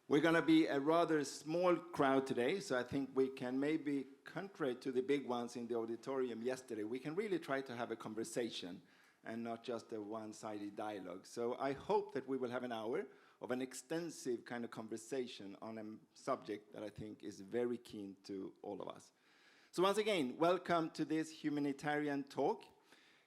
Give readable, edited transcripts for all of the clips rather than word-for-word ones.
We're going to be a rather small crowd today, so I think we can maybe, contrary to the big ones in the auditorium yesterday, we can really try to have a conversation and not just a one-sided dialogue. So I hope that we will have an hour of an extensive kind of conversation on a subject that I think is very keen to all of us. So once again, welcome to this humanitarian talk.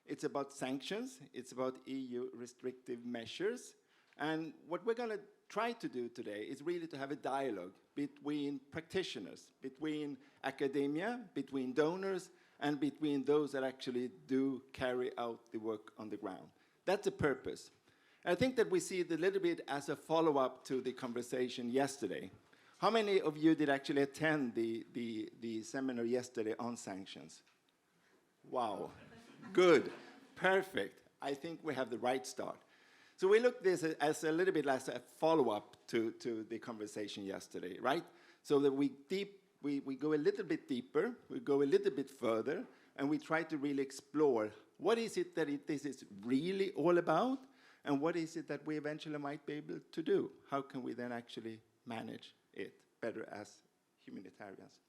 It's about sanctions, it's about EU restrictive measures, and what we're going to try to do today is really to have a dialogue between practitioners, between academia, between donors, and between those that actually do carry out the work on the ground. That's the purpose. I think that we see it a little bit as a follow-up to the conversation yesterday. How many of you did actually attend the seminar yesterday on sanctions? Wow, good, perfect. I think we have the right start. So we look at this as a little bit as a follow-up to the conversation yesterday, right? So that we go a little bit deeper, we go a little bit further, and we try to really explore what is it that this is really all about, and what is it that we eventually might be able to do? How can we then actually manage it better as humanitarians?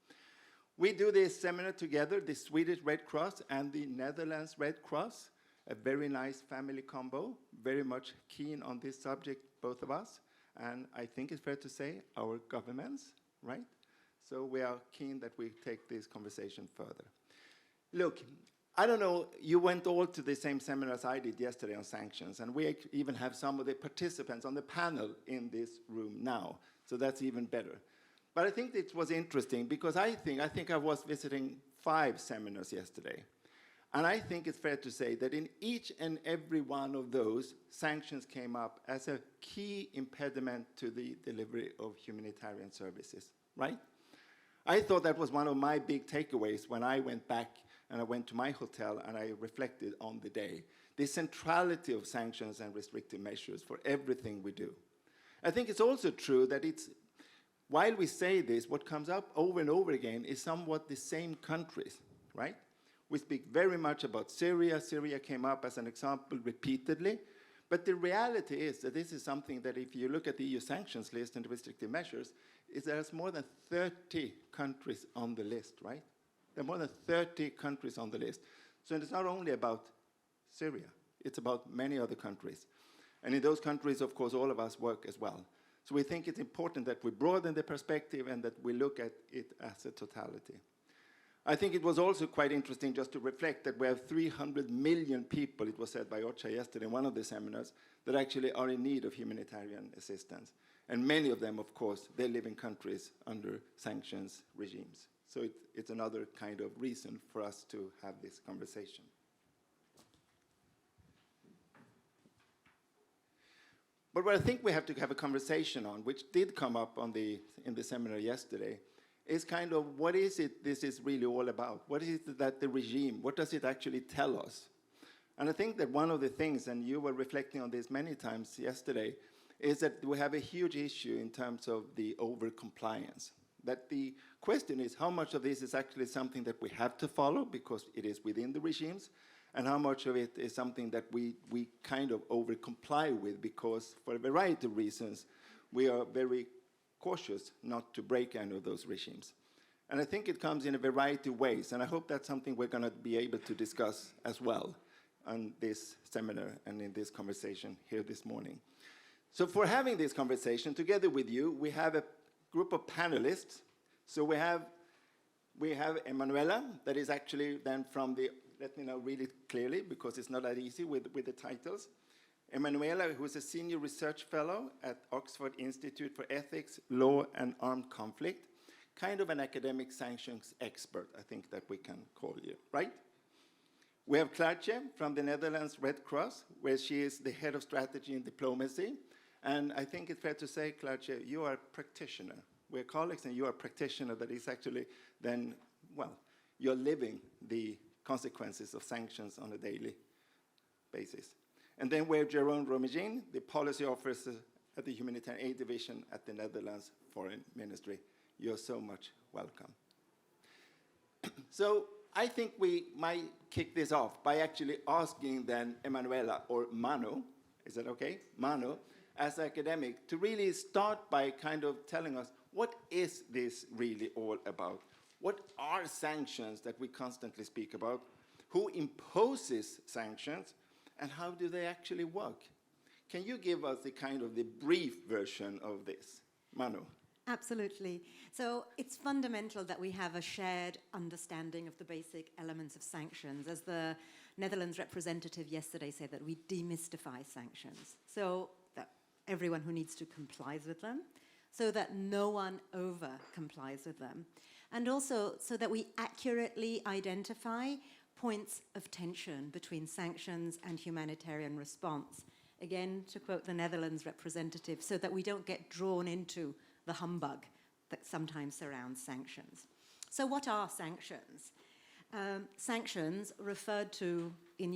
We do this seminar together, the Swedish Red Cross and the Netherlands Red Cross, a very nice family combo, very much keen on this subject, both of us, and I think it's fair to say our governments, right? So we are keen that we take this conversation further. Look, I don't know, you went all to the same seminar as I did yesterday on sanctions, and we even have some of the participants on the panel in this room now, so that's even better. But I think it was interesting because I think I was visiting 5 seminars yesterday. And I think it's fair to say that in each and every one of those, sanctions came up as a key impediment to the delivery of humanitarian services, right? I thought that was one of my big takeaways when I went back and I went to my hotel and I reflected on the day. The centrality of sanctions and restrictive measures for everything we do. I think it's also true that while we say this, what comes up over and over again is somewhat the same countries, right? We speak very much about Syria. Syria came up as an example repeatedly. But the reality is that this is something that if you look at the EU sanctions list and restrictive measures, there's more than 30 countries on the list, right? There are more than 30 countries on the list. So it's not only about Syria, it's about many other countries. And in those countries, of course, all of us work as well. So we think it's important that we broaden the perspective and that we look at it as a totality. I think it was also quite interesting just to reflect that we have 300 million people, it was said by OCHA yesterday in one of the seminars, that actually are in need of humanitarian assistance. And many of them, of course, they live in countries under sanctions regimes. So it's another kind of reason for us to have this conversation. But what I think we have to have a conversation on, which did come up in the seminar yesterday, is kind of what is it this is really all about? What is it that the regime, what does it actually tell us? And I think that one of the things, and you were reflecting on this many times yesterday, is that we have a huge issue in terms of the over-compliance. That the question is how much of this is actually something that we have to follow because it is within the regimes, and how much of it is something that we kind of over-comply with because for a variety of reasons we are very cautious not to break any of those regimes. And I think it comes in a variety of ways, and I hope that's something we're going to be able to discuss as well on this seminar and in this conversation here this morning. So for having this conversation together with you, we have a group of panelists. So we have Emanuela, that is actually then from the, let me now read it clearly because it's not that easy with the titles. Emanuela, who is a senior research fellow at Oxford Institute for Ethics, Law and Armed Conflict, kind of an academic sanctions expert, I think that we can call you, right? We have Klaartje from the Netherlands Red Cross, where she is the head of strategy and diplomacy. And I think it's fair to say, Klaartje, you are a practitioner. We're colleagues and you are a practitioner that is actually then, well, you're living the consequences of sanctions on a daily basis. And then we have Jeroen Romegin, the policy officer at the Humanitarian Aid Division at the Netherlands Foreign Ministry. You're so much welcome. So I think we might kick this off by actually asking then Emanuela, or Manu, is that okay? Manu, as academic, to really start by kind of telling us, what is this really all about? What are sanctions that we constantly speak about? Who imposes sanctions? And how do they actually work? Can you give us the kind of the brief version of this? Manu. Absolutely. So it's fundamental that we have a shared understanding of the basic elements of sanctions. As the Netherlands representative yesterday said, that we demystify sanctions, so that everyone who needs to complies with them, so that no one over complies with them, and also so that we accurately identify points of tension between sanctions and humanitarian response. Again, to quote the Netherlands representative, so that we don't get drawn into the humbug that sometimes surrounds sanctions. So what are sanctions? Sanctions, referred to in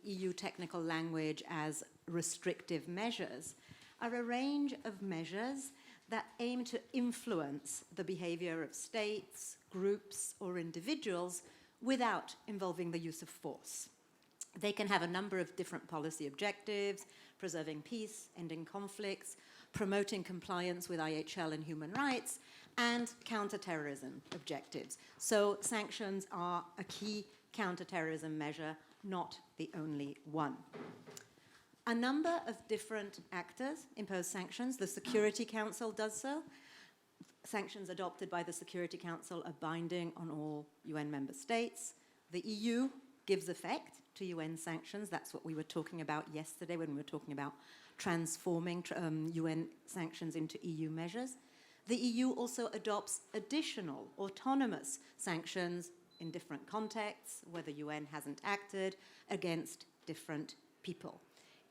EU technical language as restrictive measures, are a range of measures that aim to influence the behavior of states, groups, or individuals without involving the use of force. They can have a number of different policy objectives: preserving peace, ending conflicts, promoting compliance with IHL and human rights, and counterterrorism objectives. So sanctions are a key counterterrorism measure, not the only one. A number of different actors impose sanctions. The Security Council does so. Sanctions adopted by the Security Council are binding on all UN member states. The EU gives effect to UN sanctions. That's what we were talking about yesterday when we were talking about transforming UN sanctions into EU measures. The EU also adopts additional autonomous sanctions in different contexts, where the UN hasn't acted, against different people.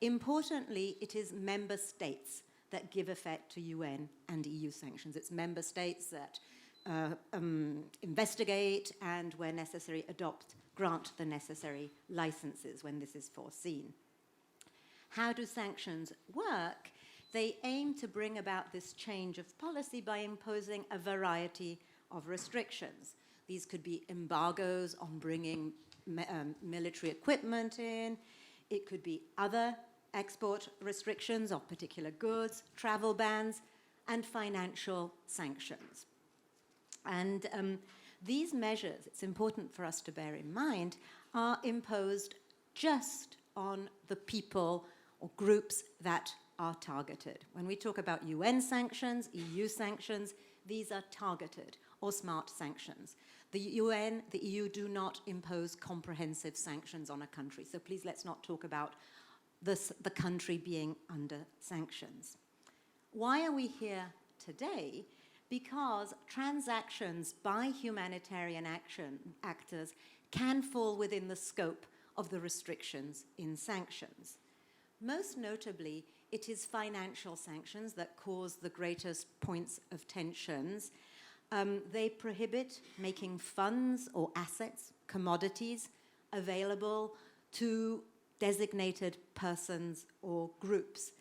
Importantly, it is member states that give effect to UN and EU sanctions. It's member states that investigate and, where necessary, grant the necessary licenses when this is foreseen. How do sanctions work? They aim to bring about this change of policy by imposing a variety of restrictions. These could be embargoes on bringing military equipment in. It could be other export restrictions of particular goods, travel bans, and financial sanctions. And these measures, it's important for us to bear in mind, are imposed just on the people or groups that are targeted. When we talk about UN sanctions, EU sanctions, these are targeted or smart sanctions. The UN, the EU do not impose comprehensive sanctions on a country. So please, let's not talk about the country being under sanctions. Why are we here today? Because transactions by humanitarian actors can fall within the scope of the restrictions in sanctions. Most notably, it is financial sanctions that cause the greatest points of tensions. They prohibit making funds or assets, commodities, available to designated persons or groups.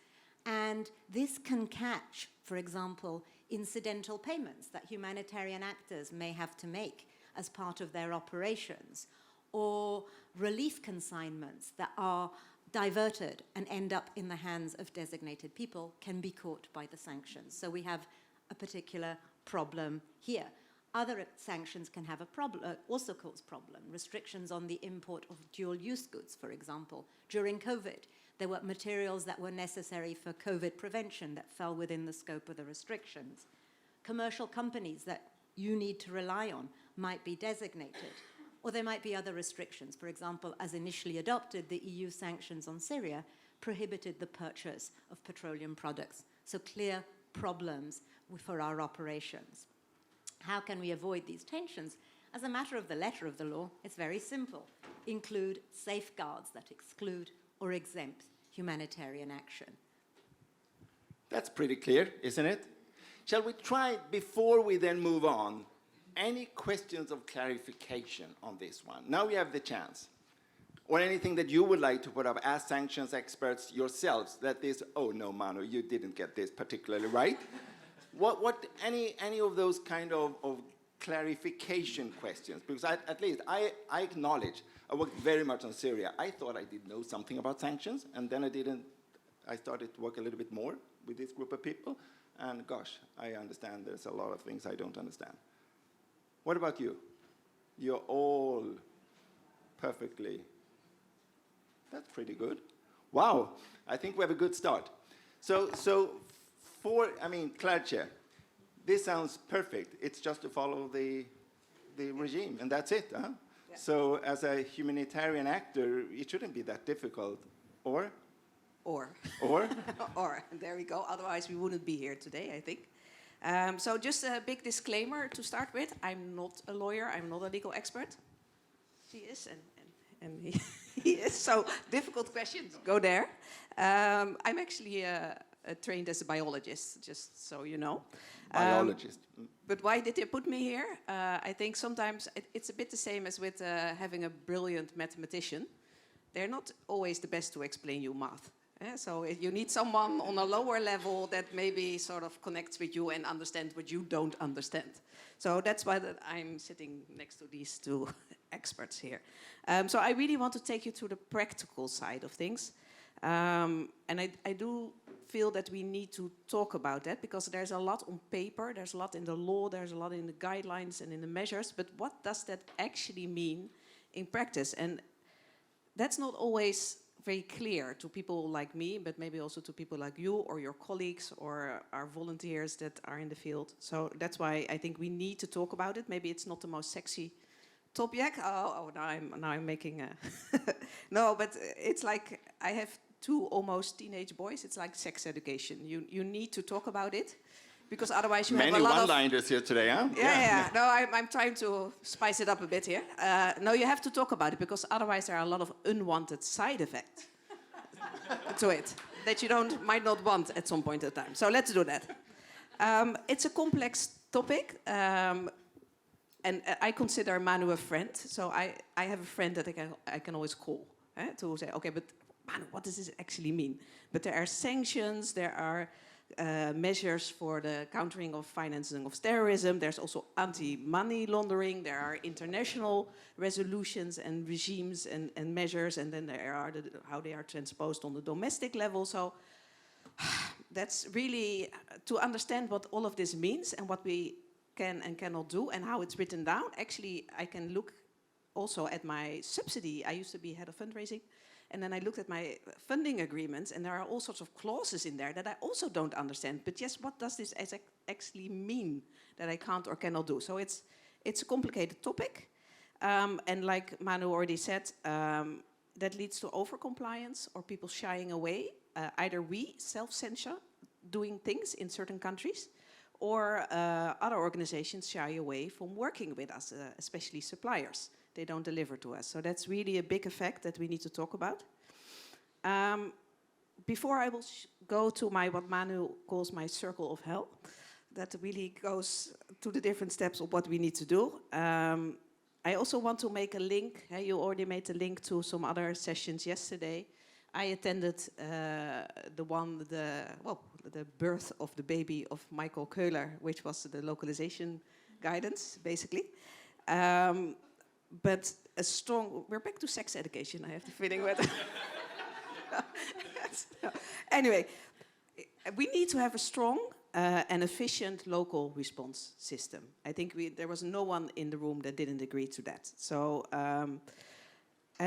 And this can catch, for example, incidental payments that humanitarian actors may have to make as part of their operations, or relief consignments that are diverted and end up in the hands of designated people can be caught by the sanctions. So we have a particular problem here. Other sanctions can have a problem, also cause problem. Restrictions on the import of dual-use goods, for example. During COVID, there were materials that were necessary for COVID prevention that fell within the scope of the restrictions. Commercial companies that you need to rely on might be designated. Or there might be other restrictions. For example, as initially adopted, the EU sanctions on Syria prohibited the purchase of petroleum products. So clear problems for our operations. How can we avoid these tensions? As a matter of the letter of the law, it's very simple. Include safeguards that exclude or exempt humanitarian action. That's pretty clear, isn't it? Shall we try, before we then move on, any questions of clarification on this one? Now you have the chance. Or anything that you would like to put up as sanctions experts yourselves, that this, oh no, Manu, you didn't get this particularly right. Any of those kind of clarification questions? Because at least I acknowledge, I worked very much on Syria. I thought I did know something about sanctions, and then I started to work a little bit more. with this group of people. And gosh, I understand there's a lot of things I don't understand. What about you? You're all perfectly. That's pretty good. Wow, I think we have a good start. So Claire, this sounds perfect. It's just to follow the regime, and that's it, huh? Yeah. So as a humanitarian actor, it shouldn't be that difficult, or? Or. Or, there we go. Otherwise, we wouldn't be here today, I think. So just a big disclaimer to start with. I'm not a lawyer. I'm not a legal expert. She is, and he is. So difficult questions. Go there. I'm actually trained as a biologist, just so you know. Biologist. But why did they put me here? I think sometimes it's a bit the same as with having a brilliant mathematician. They're not always the best to explain you math. So you need someone on a lower level that maybe sort of connects with you and understands what you don't understand. So that's why I'm sitting next to these two experts here. So I really want to take you to the practical side of things. And I do feel that we need to talk about that because there's a lot on paper, there's a lot in the law, there's a lot in the guidelines and in the measures, but what does that actually mean in practice? And that's not always very clear to people like me, but maybe also to people like you or your colleagues or our volunteers that are in the field. So that's why I think we need to talk about it. Maybe it's not the most sexy topic. Now I'm making a... No, but it's like I have 2 almost teenage boys. It's like sex education. You need to talk about it because otherwise you have a lot of... Many one-liners here today, huh? Yeah. No, I'm trying to spice it up a bit here. No, you have to talk about it because otherwise there are a lot of unwanted side effects to it that you might not want at some point in time. So let's do that. It's a complex topic, and I consider Manu a friend. So I have a friend that I can always call to say, okay, but Manu, what does this actually mean? But there are sanctions, there are measures for the countering of financing of terrorism. There's also anti-money laundering. There are international resolutions and regimes and measures, and then there are how they are transposed on the domestic level. So that's really to understand what all of this means and what we can and cannot do and how it's written down. Actually, I can look also at my subsidy. I used to be head of fundraising. And then I looked at my funding agreements, and there are all sorts of clauses in there that I also don't understand. But yes, what does this actually mean that I can't or cannot do? So it's a complicated topic. And like Manu already said, that leads to overcompliance or people shying away. Either we self-censor doing things in certain countries, or other organizations shy away from working with us, especially suppliers. They don't deliver to us. So that's really a big effect that we need to talk about. Before I will go to what Manu calls my circle of hell, that really goes to the different steps of what we need to do. I also want to make a link. You already made a link to some other sessions yesterday. I attended the birth of the baby of Michael Köhler, which was the localization guidance, basically. But we're back to sex education, I have the feeling. Anyway, we need to have a strong and efficient local response system. I think there was no one in the room that didn't agree to that. So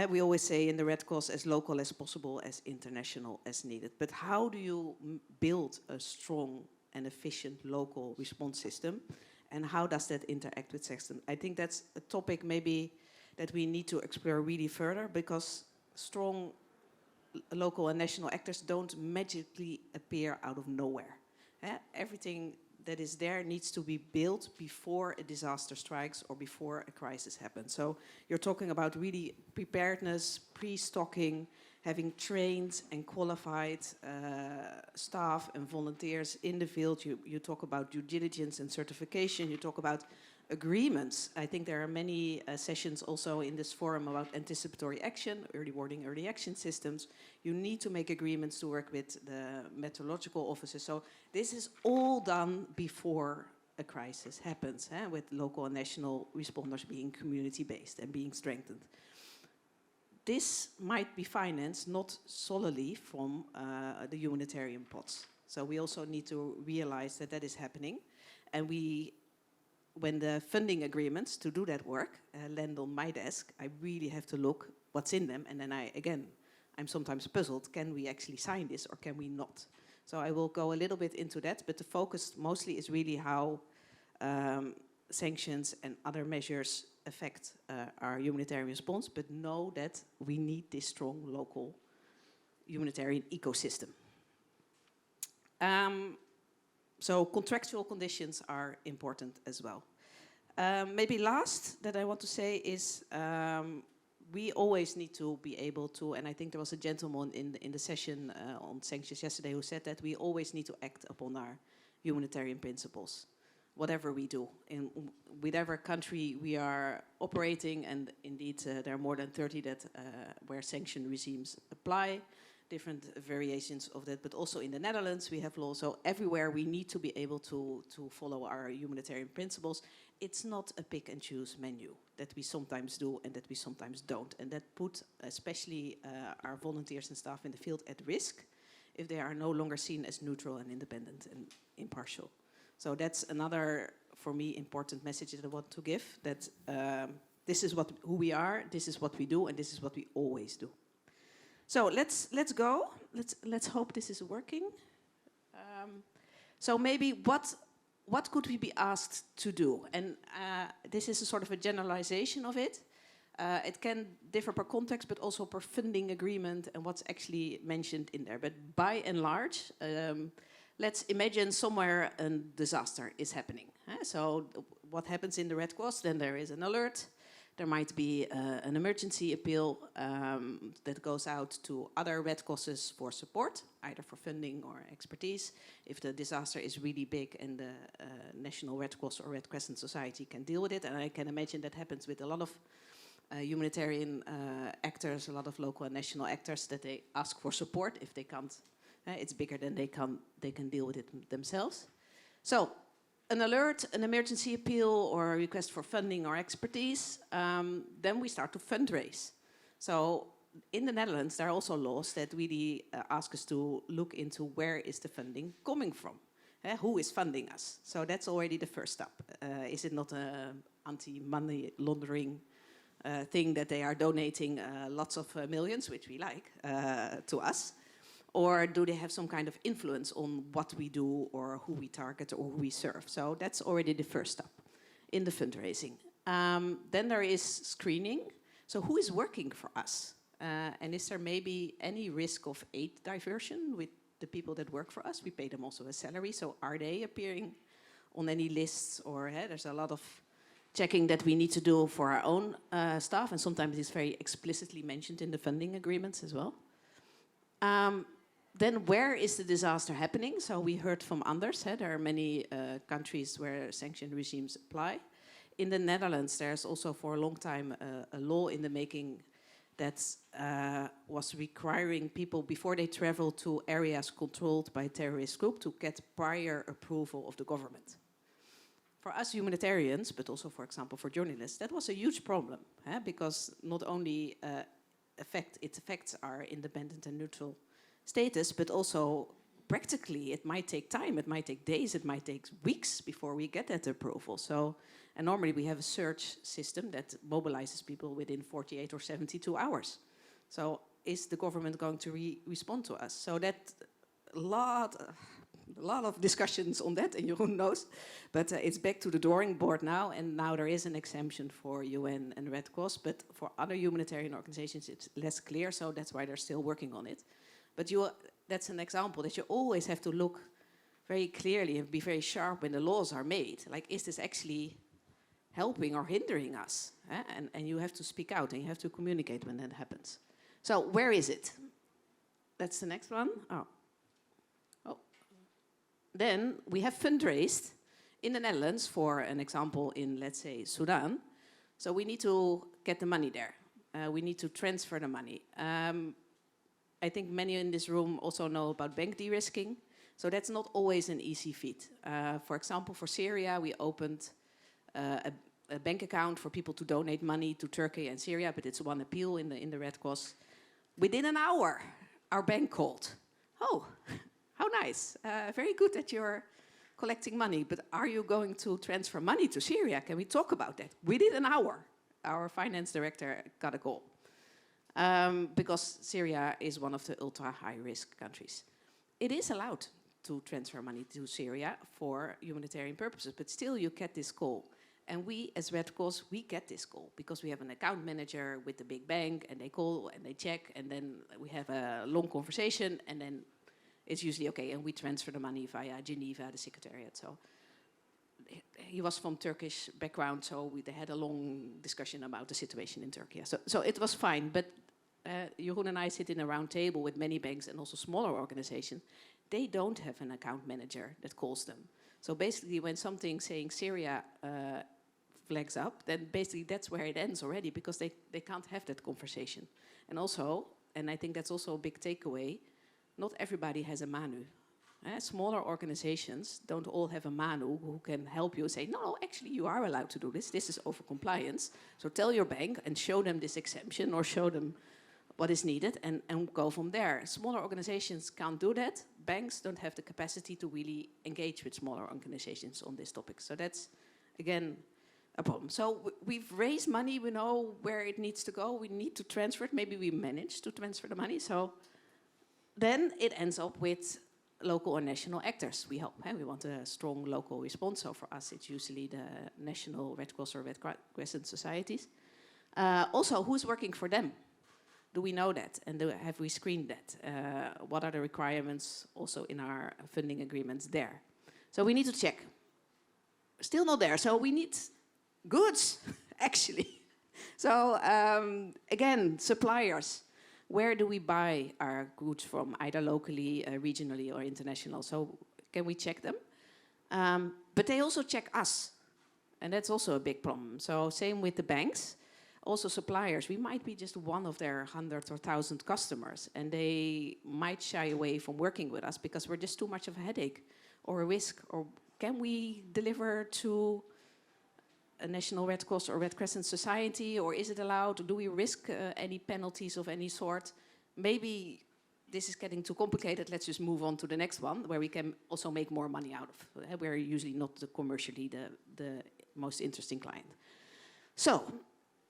we always say in the Red Cross, as local as possible, as international as needed. But how do you build a strong and efficient local response system? And how does that interact with sexting? I think that's a topic maybe that we need to explore really further, because strong local and national actors don't magically appear out of nowhere. Everything that is there needs to be built before a disaster strikes or before a crisis happens. So you're talking about really preparedness, pre-stocking, having trained and qualified staff and volunteers in the field. You talk about due diligence and certification. You talk about agreements. I think there are many sessions also in this forum about anticipatory action, early warning, early action systems. You need to make agreements to work with the meteorological offices. So this is all done before a crisis happens, with local and national responders being community-based and being strengthened. This might be financed not solely from the humanitarian pots. So we also need to realize that that is happening. And when the funding agreements to do that work land on my desk, I really have to look what's in them. And then I'm sometimes puzzled, can we actually sign this or can we not? So I will go a little bit into that, but the focus mostly is really how sanctions and other measures affect our humanitarian response, but know that we need this strong local humanitarian ecosystem. So contractual conditions are important as well. Maybe last that I want to say is we always need to be able to, and I think there was a gentleman in the session on sanctions yesterday who said that we always need to act upon our humanitarian principles, whatever we do. In whatever country we are operating, and indeed there are more than 30 that where sanction regimes apply, different variations of that, but also in the Netherlands we have laws. So everywhere we need to be able to follow our humanitarian principles. It's not a pick and choose menu that we sometimes do and that we sometimes don't. And that put especially our volunteers and staff in the field at risk if they are no longer seen as neutral and independent and impartial. So that's another, for me, important message that I want to give, that this is who we are, this is what we do, and this is what we always do. So let's go. Let's hope this is working. So maybe what could we be asked to do? And this is a sort of a generalization of it. It can differ per context, but also per funding agreement and what's actually mentioned in there. But by and large, let's imagine somewhere a disaster is happening. So what happens in the Red Cross? Then there is an alert. There might be an emergency appeal that goes out to other Red Crosses for support, either for funding or expertise. If the disaster is really big and the National Red Cross or Red Crescent Society can deal with it, and I can imagine that happens with a lot of humanitarian actors, a lot of local and national actors, that they ask for support if they can't. It's bigger than they can deal with it themselves. So an alert, an emergency appeal, or a request for funding or expertise, then we start to fundraise. So in the Netherlands, there are also laws that really ask us to look into where is the funding coming from. Who is funding us? So that's already the first step. Is it not an anti-money laundering thing that they are donating lots of millions, which we like, to us? Or do they have some kind of influence on what we do or who we target or who we serve? So that's already the first step in the fundraising. Then there is screening. So who is working for us? And is there maybe any risk of aid diversion with the people that work for us? We pay them also a salary. So are they appearing on any lists? Or there's a lot of checking that we need to do for our own staff. And sometimes it's very explicitly mentioned in the funding agreements as well. Then where is the disaster happening? So we heard from Anders, there are many countries where sanction regimes apply. In the Netherlands, there's also for a long time a law in the making that was requiring people before they travel to areas controlled by a terrorist group to get prior approval of the government. For us humanitarians, but also, for example, for journalists, that was a huge problem, because not only it affects our independent and neutral status, but also practically it might take time, it might take days, it might take weeks before we get that approval. So, and normally we have a search system that mobilizes people within 48 or 72 hours. So is the government going to respond to us? So that a lot of discussions on that, and Jeroen knows, but it's back to the drawing board now, and now there is an exemption for UN and Red Cross, but for other humanitarian organizations it's less clear, so that's why they're still working on it. But that's an example that you always have to look very clearly and be very sharp when the laws are made. Like, is this actually helping or hindering us? And you have to speak out and you have to communicate when that happens. So where is it? That's the next one. Oh. Then we have fundraised in the Netherlands for an example in, let's say, Sudan. So we need to get the money there. We need to transfer the money. I think many in this room also know about bank de-risking. So that's not always an easy feat. For example, for Syria, we opened a bank account for people to donate money to Turkey and Syria, but it's one appeal in the Red Cross. Within an hour, our bank called. Oh, how nice. Very good that you're collecting money, but are you going to transfer money to Syria? Can we talk about that? Within an hour, our finance director got a call. Because Syria is one of the ultra-high-risk countries. It is allowed to transfer money to Syria for humanitarian purposes, but still you get this call. And we, as Red Cross, we get this call because we have an account manager with the big bank, and they call and they check, and then we have a long conversation, and then it's usually okay, and we transfer the money via Geneva, the secretariat. So he was from Turkish background, so they had a long discussion about the situation in Turkey. So it was fine, but Jeroen and I sit in a round table with many banks and also smaller organizations. They don't have an account manager that calls them. So basically, when something saying Syria flags up, then basically that's where it ends already, because they can't have that conversation. And also, and I think that's also a big takeaway, not everybody has a Manu. Smaller organizations don't all have a Manu who can help you and say, no, actually you are allowed to do this. This is over compliance. So tell your bank and show them this exemption or show them what is needed and go from there. Smaller organizations can't do that. Banks don't have the capacity to really engage with smaller organizations on this topic. So that's, again, a problem. So we've raised money. We know where it needs to go. We need to transfer it. Maybe we managed to transfer the money. So then it ends up with local or national actors. We help. We want a strong local response. So for us, it's usually the national Red Cross or Red Crescent societies. Also, who's working for them? Do we know that? And have we screened that? What are the requirements also in our funding agreements there? So we need to check. Still not there. So we need goods, actually. So again, suppliers. Where do we buy our goods from, either locally, regionally, or international? So can we check them? But they also check us. And that's also a big problem. So same with the banks. Also suppliers. We might be just one of their 100 or 1,000 customers. And they might shy away from working with us because we're just too much of a headache or a risk. Or can we deliver to a National Red Cross or Red Crescent Society, or is it allowed? Do we risk any penalties of any sort? Maybe this is getting too complicated. Let's just move on to the next one, where we can also make more money out of. We're usually not commercially the most interesting client. So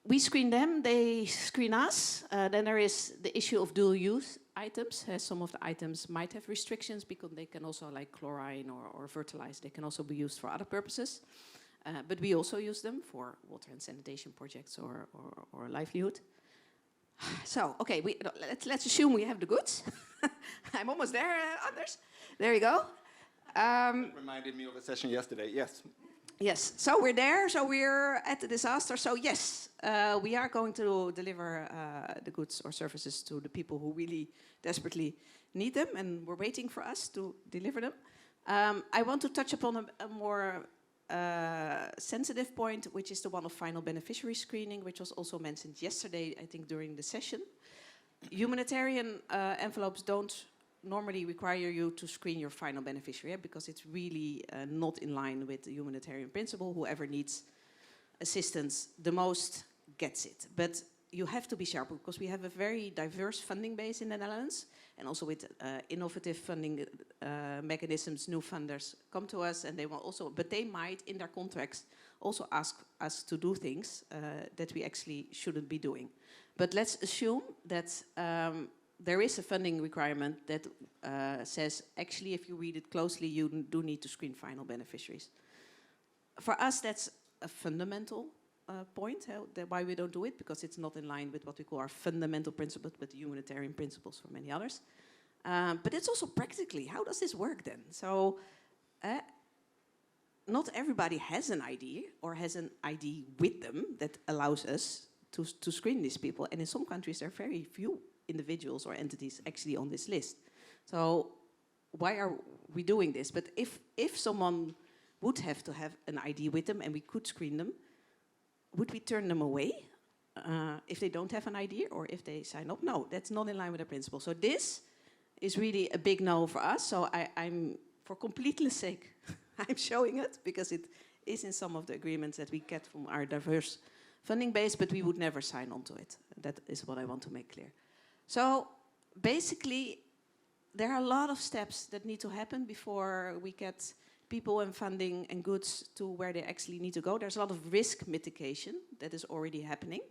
we screen them, they screen us. Then there is the issue of dual use items. Some of the items might have restrictions because they can also, like chlorine or fertilizer, they can also be used for other purposes. But we also use them for water and sanitation projects or livelihood. So, okay, let's assume we have the goods. I'm almost there, Anders. There you go. Reminded me of a session yesterday, yes. Yes, so we're there, so we're at the disaster. So yes, we are going to deliver the goods or services to the people who really desperately need them, and we're waiting for us to deliver them. I want to touch upon a more sensitive point, which is the one of final beneficiary screening, which was also mentioned yesterday, I think, during the session. Humanitarian envelopes don't normally require you to screen your final beneficiary, because it's really not in line with the humanitarian principle. Whoever needs assistance the most gets it. But you have to be sharp, because we have a very diverse funding base in the Netherlands, and also with innovative funding mechanisms, new funders come to us, and they will also, but they might in their contracts also ask us to do things that we actually shouldn't be doing. But let's assume that there is a funding requirement that says, actually, if you read it closely, you do need to screen final beneficiaries. For us, that's a fundamental point, why we don't do it, because it's not in line with what we call our fundamental principles, but the humanitarian principles for many others. But it's also practically, how does this work then? So not everybody has an ID or has an ID with them that allows us to screen these people. And in some countries, there are very few individuals or entities actually on this list. So why are we doing this? But if someone would have to have an ID with them and we could screen them, would we turn them away if they don't have an ID or if they sign up? No, that's not in line with the principle. So this is really a big no for us. So I'm, for completeness sake, I'm showing it, because it is in some of the agreements that we get from our diverse funding base, but we would never sign on to it. That is what I want to make clear. So basically, there are a lot of steps that need to happen before we get people and funding and goods to where they actually need to go. There's a lot of risk mitigation that is already happening.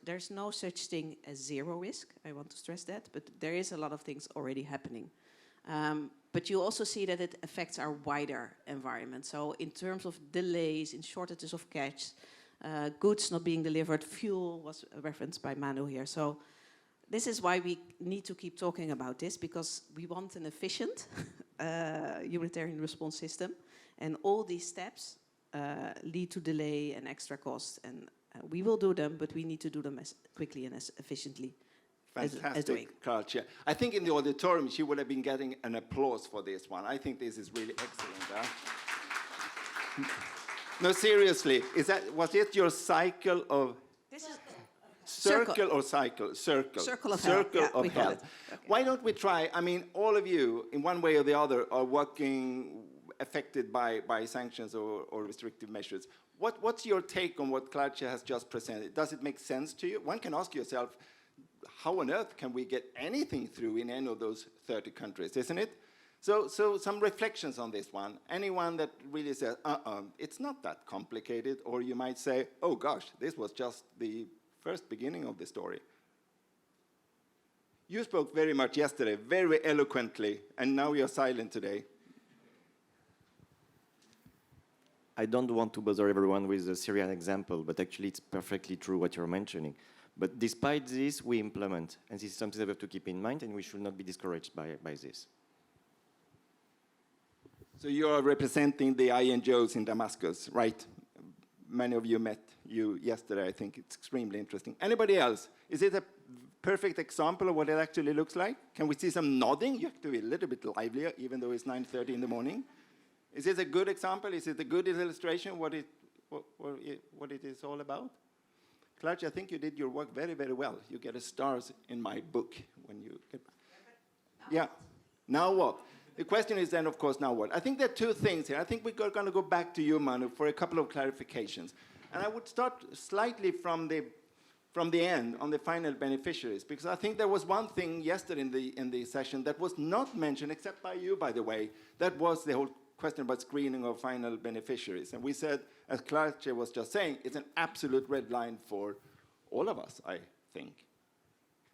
There's no such thing as zero risk, I want to stress that, but there is a lot of things already happening. But you also see that it affects our wider environment. So in terms of delays, in shortages of cash, goods not being delivered, fuel was referenced by Manu here. So this is why we need to keep talking about this, because we want an efficient humanitarian response system. And all these steps lead to delay and extra costs. And we will do them, but we need to do them as quickly and as efficiently as doing. Fantastic, Culture. I think in the auditorium she would have been getting an applause for this one. I think this is really excellent. No, seriously, was it your cycle of... This is Circle or cycle? Circle. Circle of hell. Circle of hell. Okay. Why don't we try, I mean, all of you, in one way or the other, are working affected by sanctions or restrictive measures. What's your take on what Claudia has just presented? Does it make sense to you? One can ask yourself, how on earth can we get anything through in any of those 30 countries, isn't it? So some reflections on this one. Anyone that really says, it's not that complicated, or you might say, oh gosh, this was just the first beginning of the story. You spoke very much yesterday, very eloquently, and now you're silent today. I don't want to bother everyone with the Syrian example, but actually it's perfectly true what you're mentioning. But despite this, we implement, and this is something that we have to keep in mind, and we should not be discouraged by this. So you are representing the INGOs in Damascus, right? Many of you met you yesterday. I think it's extremely interesting. Anybody else? Is it a perfect example of what it actually looks like? Can we see some nodding? You have to be a little bit livelier, even though it's 9:30 in the morning. Is it a good example? Is it a good illustration what it is all about? Claudia, I think you did your work very, very well. You get a stars in my book when you get... Yeah. Now what? The question is then, of course, now what? I think there are two things here. I think we're going to go back to you, Manu, for a couple of clarifications. And I would start slightly from the end on the final beneficiaries, because I think there was one thing yesterday in the session that was not mentioned, except by you, by the way. That was the whole question about screening of final beneficiaries. And we said, as Claudia was just saying, it's an absolute red line for all of us, I think.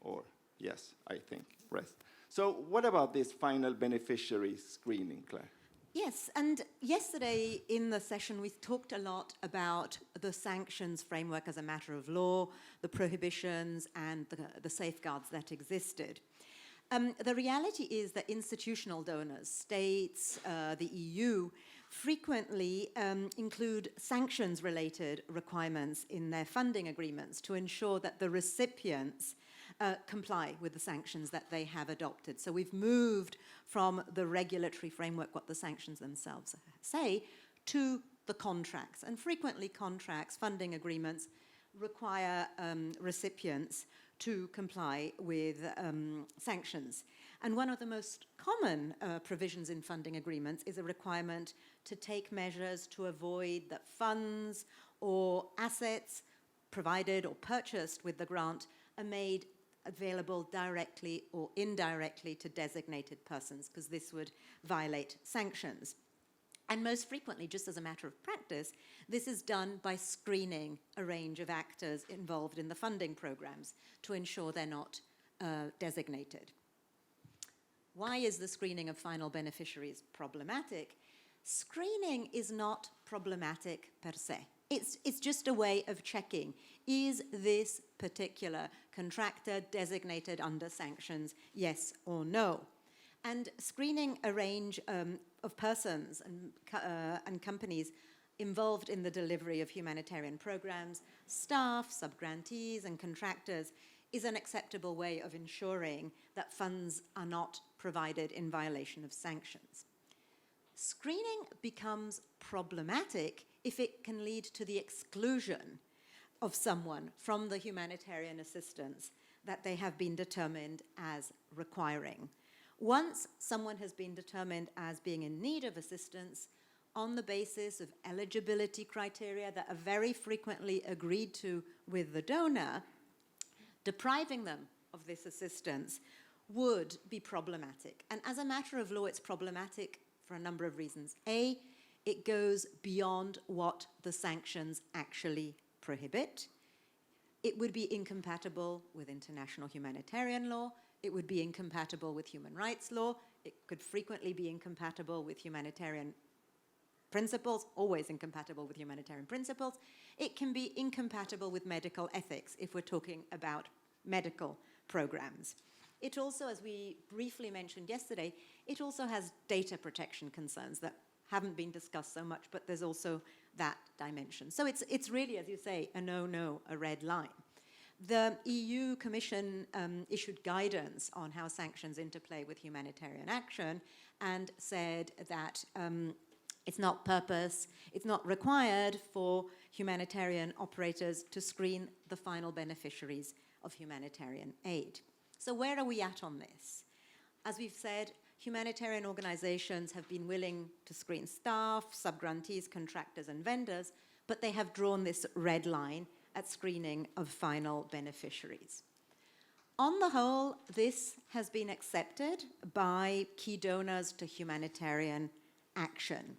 Or, yes, I think, rest. So what about this final beneficiary screening, Claire? Yes, and yesterday in the session we talked a lot about the sanctions framework as a matter of law, the prohibitions and the safeguards that existed. The reality is that institutional donors, states, the EU, frequently include sanctions-related requirements in their funding agreements to ensure that the recipients comply with the sanctions that they have adopted. So we've moved from the regulatory framework, what the sanctions themselves say, to the contracts. And frequently contracts, funding agreements, require recipients to comply with sanctions. And one of the most common provisions in funding agreements is a requirement to take measures to avoid that funds or assets provided or purchased with the grant are made available directly or indirectly to designated persons, because this would violate sanctions. And most frequently, just as a matter of practice, this is done by screening a range of actors involved in the funding programs to ensure they're not designated. Why is the screening of final beneficiaries problematic? Screening is not problematic per se. It's just a way of checking, is this particular contractor designated under sanctions, yes or no? And screening a range of persons and companies involved in the delivery of humanitarian programs, staff, subgrantees, and contractors is an acceptable way of ensuring that funds are not provided in violation of sanctions. Screening becomes problematic if it can lead to the exclusion of someone from the humanitarian assistance that they have been determined as requiring. Once someone has been determined as being in need of assistance on the basis of eligibility criteria that are very frequently agreed to with the donor, depriving them of this assistance would be problematic. And as a matter of law, it's problematic for a number of reasons. A, it goes beyond what the sanctions actually prohibit. It would be incompatible with international humanitarian law. It would be incompatible with human rights law. It could frequently be incompatible with humanitarian principles, always incompatible with humanitarian principles. It can be incompatible with medical ethics if we're talking about medical programs. It also, as we briefly mentioned yesterday, it also has data protection concerns that haven't been discussed so much, but there's also that dimension. So it's really, as you say, a no-no, a red line. The EU Commission issued guidance on how sanctions interplay with humanitarian action and said that it's not required for humanitarian operators to screen the final beneficiaries of humanitarian aid. So where are we at on this? As we've said, humanitarian organizations have been willing to screen staff, subgrantees, contractors, and vendors, but they have drawn this red line at screening of final beneficiaries. On the whole, this has been accepted by key donors to humanitarian action.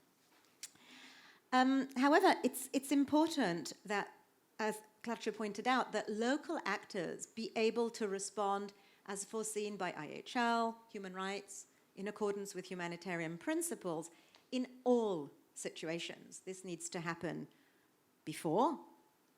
However, it's important that, as Klatsche pointed out, that local actors be able to respond as foreseen by IHL, human rights, in accordance with humanitarian principles, in all situations. This needs to happen before,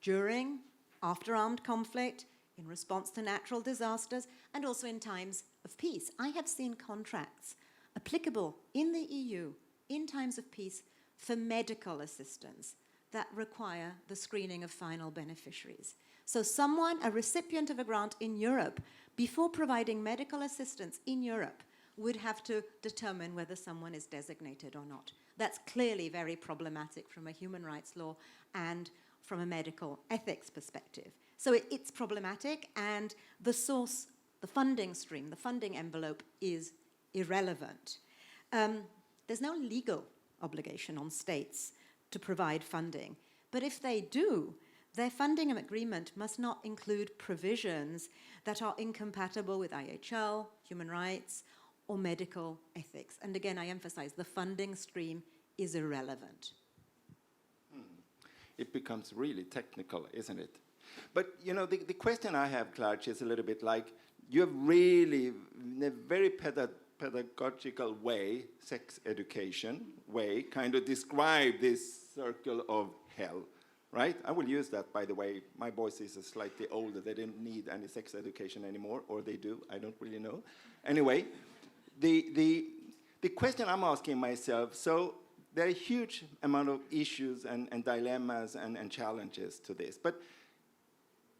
during, after armed conflict, in response to natural disasters, and also in times of peace. I have seen contracts applicable in the EU in times of peace for medical assistance that require the screening of final beneficiaries. So someone, a recipient of a grant in Europe, before providing medical assistance in Europe, would have to determine whether someone is designated or not. That's clearly very problematic from a human rights law and from a medical ethics perspective. So it's problematic, and the source, the funding stream, the funding envelope is irrelevant. There's no legal obligation on states to provide funding, but if they do, their funding agreement must not include provisions that are incompatible with IHL, human rights, or medical ethics. And again, I emphasize, the funding stream is irrelevant. It becomes really technical, isn't it? But, you know, the question I have, Klatsche, is a little bit like, you have really, in a very pedagogical way, sex education way, kind of described this circle of hell, right? I will use that, by the way. My boys is slightly older. They didn't need any sex education anymore, or they do. I don't really know. Anyway, the question I'm asking myself, so there are a huge amount of issues and dilemmas and challenges to this. But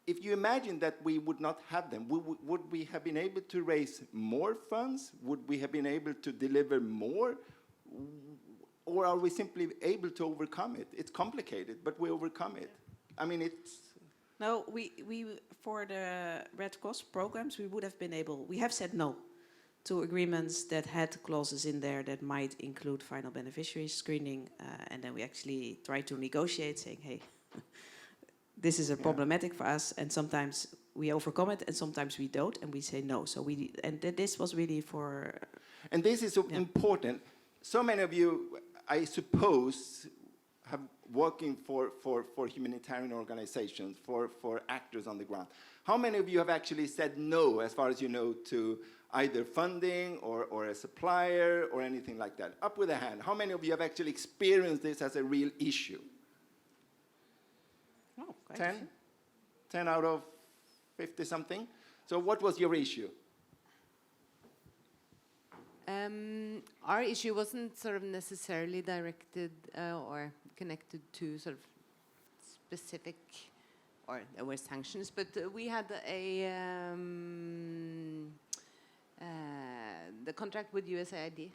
if you imagine that we would not have them, would we have been able to raise more funds? Would we have been able to deliver more? Or are we simply able to overcome it? It's complicated, but we overcome it. I mean, it's... No, we for the Red Cross programs, we would have been able, we have said no to agreements that had clauses in there that might include final beneficiary screening, and then we actually try to negotiate, saying, hey, this is problematic for us, and sometimes we overcome it, and sometimes we don't, and we say no. So this was really for... And this is important. So many of you, I suppose, have working for humanitarian organizations, for actors on the ground. How many of you have actually said no, as far as you know, to either funding or a supplier or anything like that? Up with a hand. How many of you have actually experienced this as a real issue? Oh, 10? 10 out of 50-something? So what was your issue? Our issue wasn't sort of necessarily directed or connected to sort of specific, or there were sanctions, but we had the contract with USAID,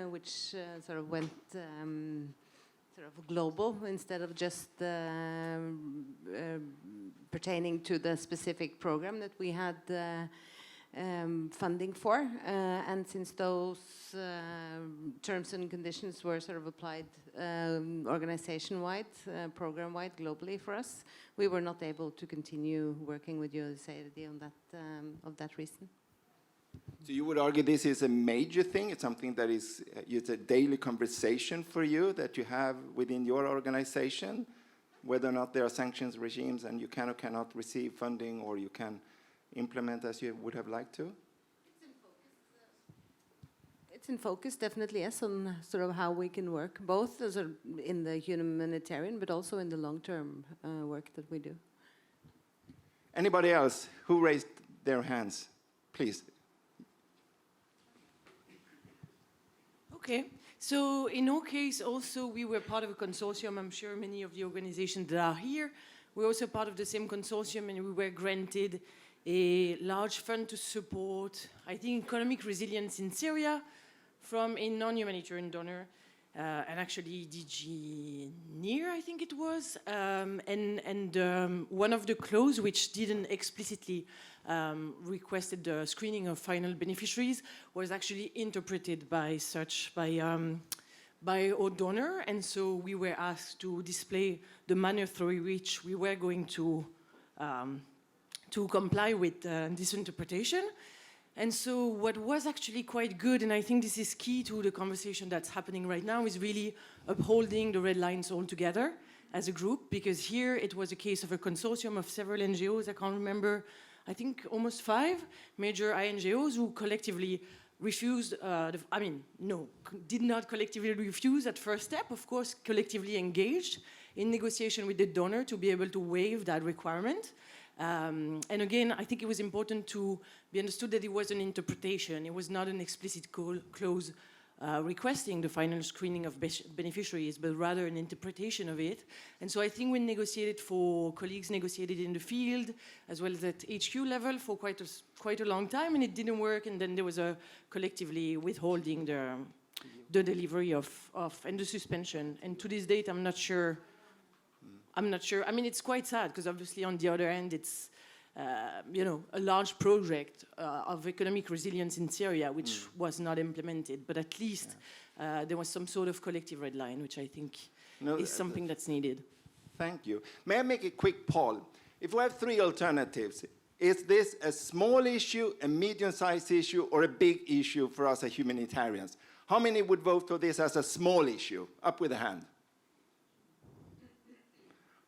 which sort of went sort of global instead of just pertaining to the specific program that we had funding for, and since those terms and conditions were sort of applied organization-wide, program-wide, globally for us, we were not able to continue working with USAID on that of that reason. So you would argue this is a major thing? It's something that is it's a daily conversation for you that you have within your organization, whether or not there are sanctions regimes and you can or cannot receive funding or you can implement as you would have liked to? It's in focus, definitely, yes, on sort of how we can work, both as in the humanitarian, but also in the long-term work that we do. Anybody else who raised their hands? Please. Okay, so in our case also we were part of a consortium. I'm sure many of the organizations that are here, we're also part of the same consortium, and we were granted a large fund to support, I think, economic resilience in Syria from a non-humanitarian donor, and actually DG NIR, I think it was, and one of the clauses which didn't explicitly requested the screening of final beneficiaries was actually interpreted by our donor, and so we were asked to display the manner through which we were going to comply with this interpretation. And so what was actually quite good, and I think this is key to the conversation that's happening right now, is really upholding the red lines all together as a group, because here it was a case of a consortium of several NGOs, I can't remember, I think almost 5 major INGOs who collectively refused, did not collectively refuse at first step, of course, collectively engaged in negotiation with the donor to be able to waive that requirement. And again, I think it was important to be understood that it was an interpretation. It was not an explicit clause requesting the final screening of beneficiaries, but rather an interpretation of it. And so I think we negotiated for colleagues negotiated in the field, as well as at HQ level for quite a long time, and it didn't work. And then there was a collectively withholding the delivery of and the suspension. And to this date, I'm not sure. I mean, it's quite sad because obviously on the other end, it's a large project of economic resilience in Syria, which was not implemented. But at least there was some sort of collective red line, which I think is something that's needed. Thank you. May I make a quick poll? If we have 3 alternatives, is this a small issue, a medium-sized issue, or a big issue for us as humanitarians? How many would vote for this as a small issue? Up with a hand.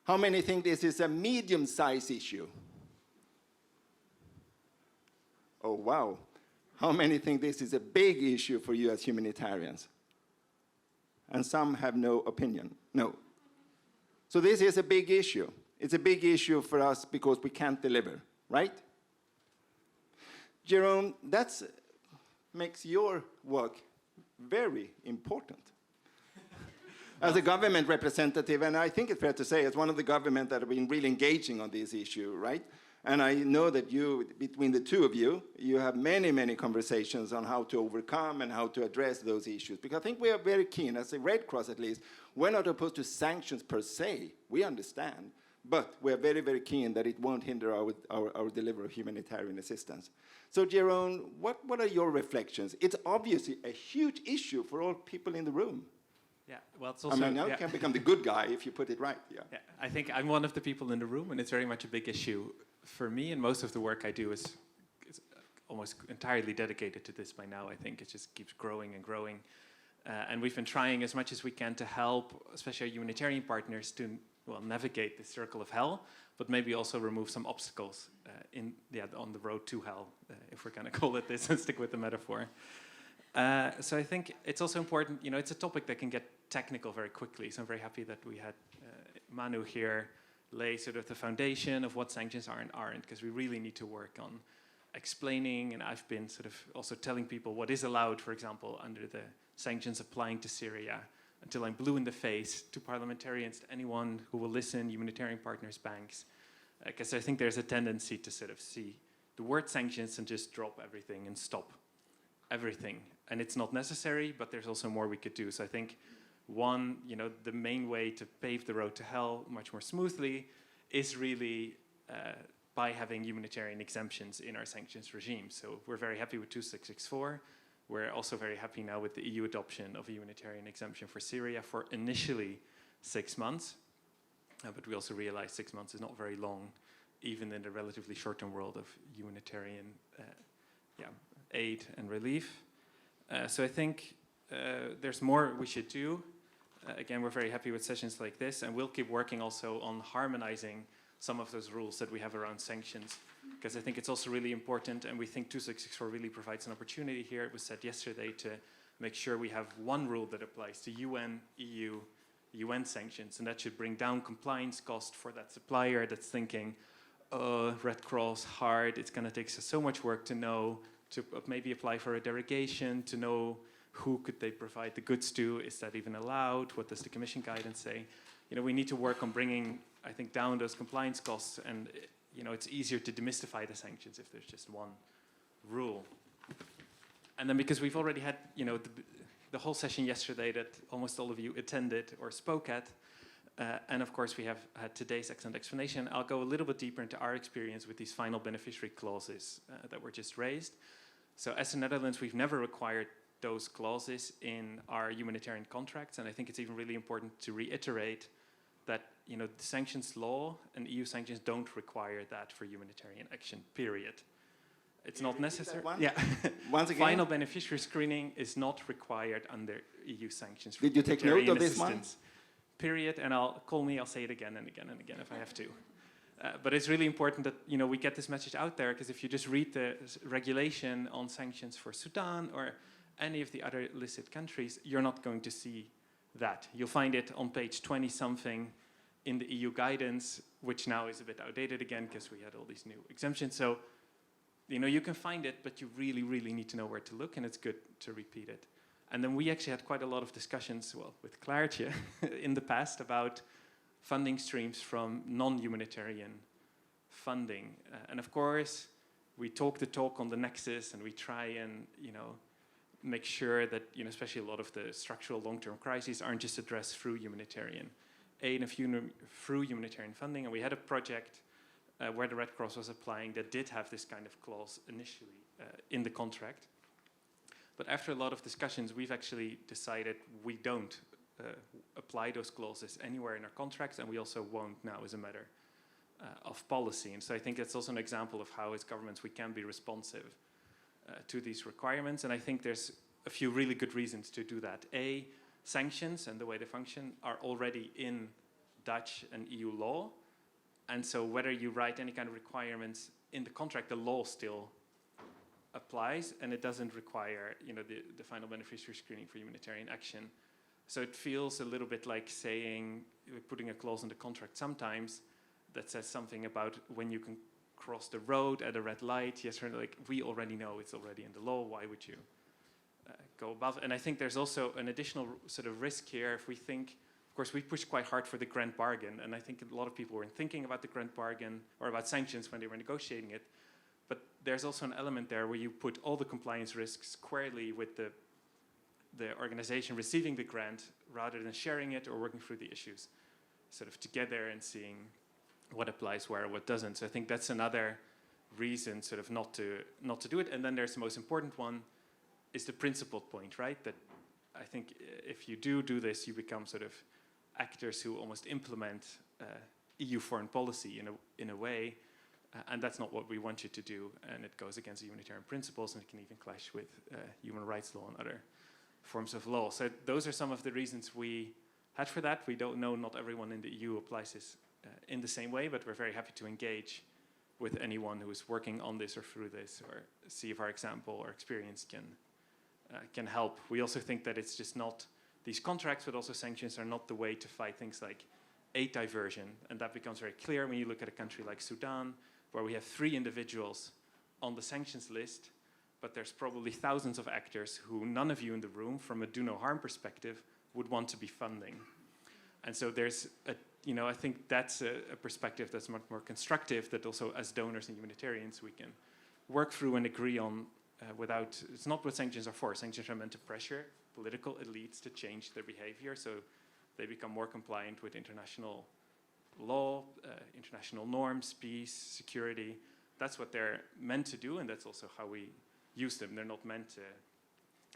How many think this is a medium-sized issue? Oh, wow. How many think this is a big issue for you as humanitarians? And some have no opinion. No. So this is a big issue. It's a big issue for us because we can't deliver, right? Jerome, that makes your work very important. As a government representative, and I think it's fair to say, as one of the government that have been really engaging on this issue, right? And I know that you, between the two of you, you have many, many conversations on how to overcome and how to address those issues. Because I think we are very keen, as a Red Cross at least, we're not opposed to sanctions per se, we understand, but we're very, very keen that it won't hinder our delivery of humanitarian assistance. So Jerome, what are your reflections? It's obviously a huge issue for all people in the room. Yeah, well, it's also... I mean, now you can become the good guy if you put it right, yeah. I think I'm one of the people in the room, and it's very much a big issue for me, and most of the work I do is almost entirely dedicated to this by now, I think. It just keeps growing and growing. And we've been trying as much as we can to help, especially our humanitarian partners, to navigate the circle of hell, but maybe also remove some obstacles on the road to hell, if we're going to call it this and stick with the metaphor. So I think it's also important, it's a topic that can get technical very quickly. So I'm very happy that we had Manu here lay sort of the foundation of what sanctions are and aren't, because we really need to work on explaining, and I've been sort of also telling people what is allowed, for example, under the sanctions applying to Syria, until I'm blue in the face to parliamentarians, to anyone who will listen, humanitarian partners, banks, because I think there's a tendency to sort of see the word sanctions and just drop everything and stop everything. And it's not necessary, but there's also more we could do. So I think one, the main way to pave the road to hell much more smoothly is really by having humanitarian exemptions in our sanctions regime. So we're very happy with 2664. We're also very happy now with the EU adoption of a humanitarian exemption for Syria for initially 6 months. But we also realize 6 months is not very long, even in the relatively short-term world of humanitarian aid and relief. So I think there's more we should do. Again, we're very happy with sessions like this, and we'll keep working also on harmonizing some of those rules that we have around sanctions, because I think it's also really important, and we think 2664 really provides an opportunity here. It was said yesterday to make sure we have one rule that applies to UN, EU, UN sanctions, and that should bring down compliance cost for that supplier that's thinking, oh, Red Cross, hard, it's going to take so much work to know, to maybe apply for a derogation, to know who could they provide the goods to, is that even allowed, what does the Commission guidance say? You know, we need to work on bringing, I think, down those compliance costs, and you know, it's easier to demystify the sanctions if there's just one rule. And then because we've already had, you know, the whole session yesterday that almost all of you attended or spoke at, and of course we have had today's excellent explanation, I'll go a little bit deeper into our experience with these final beneficiary clauses that were just raised. So as the Netherlands, we've never required those clauses in our humanitarian contracts, and I think it's even really important to reiterate that, you know, the sanctions law and EU sanctions don't require that for humanitarian action, period. It's not necessary. Yeah. Once again. Final beneficiary screening is not required under EU sanctions. Did you take note of this one? Period. And I'll say it again and again and again if I have to. But it's really important that, you know, we get this message out there, because if you just read the regulation on sanctions for Sudan or any of the other listed countries, you're not going to see that. You'll find it on page 20-something in the EU guidance, which now is a bit outdated again because we had all these new exemptions. So, you know, you can find it, but you really, really need to know where to look, and it's good to repeat it. And then we actually had quite a lot of discussions, well, with Klaartje in the past about funding streams from non-humanitarian funding. And of course, we talk the talk on the nexus, and we try and, you know, make sure that, you know, especially a lot of the structural long-term crises aren't just addressed through humanitarian aid and through humanitarian funding. And we had a project where the Red Cross was applying that did have this kind of clause initially in the contract. But after a lot of discussions, we've actually decided we don't apply those clauses anywhere in our contracts, and we also won't now as a matter of policy. And so I think that's also an example of how as governments we can be responsive to these requirements. And I think there's a few really good reasons to do that. A, sanctions and the way they function are already in Dutch and EU law. And so whether you write any kind of requirements in the contract, the law still applies, and it doesn't require, you know, the final beneficiary screening for humanitarian action. So it feels a little bit like saying, putting a clause in the contract sometimes that says something about when you can cross the road at a red light. Yes or no, like we already know it's already in the law. Why would you go above? And I think there's also an additional sort of risk here if we think. Of course, we pushed quite hard for the grand bargain, and I think a lot of people weren't thinking about the grand bargain or about sanctions when they were negotiating it. But there's also an element there where you put all the compliance risks squarely with the organization receiving the grant rather than sharing it or working through the issues sort of together and seeing what applies where, what doesn't. So I think that's another reason sort of not to do it. And then there's the most important one is the principled point, right? That I think if you do this, you become sort of actors who almost implement EU foreign policy in a way, and that's not what we want you to do, and it goes against humanitarian principles, and it can even clash with human rights law and other forms of law. So those are some of the reasons we had for that. We don't know, not everyone in the EU applies this in the same way, but we're very happy to engage with anyone who is working on this or through this, or see if our example or experience can help. We also think that it's just not, these contracts, but also sanctions are not the way to fight things like aid diversion. And that becomes very clear when you look at a country like Sudan, where we have 3 individuals on the sanctions list, but there's probably thousands of actors who none of you in the room, from a do no harm perspective, would want to be funding. And so there's I think that's a perspective that's much more constructive, that also as donors and humanitarians we can work through and agree on without, it's not what sanctions are for. Sanctions are meant to pressure political elites to change their behavior so they become more compliant with international law, international norms, peace, security. That's what they're meant to do, and that's also how we use them. They're not meant to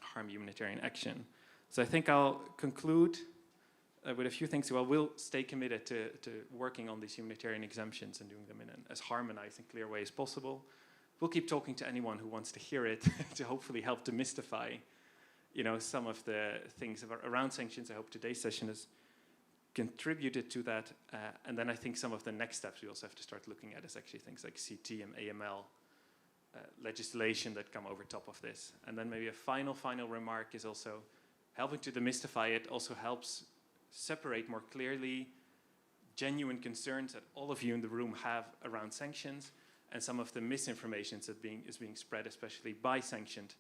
harm humanitarian action. So I think I'll conclude with a few things. Well, we'll stay committed to working on these humanitarian exemptions and doing them in an as harmonized and clear way as possible. we'll keep talking to anyone who wants to hear it to hopefully help demystify, some of the things around sanctions. I hope today's session has contributed to that. And then I think some of the next steps we also have to start looking at is actually things like CT and AML legislation that come over top of this. And then maybe a final remark is also helping to demystify it also helps separate more clearly genuine concerns that all of you in the room have around sanctions and some of the misinformation that is being spread, especially by sanctioned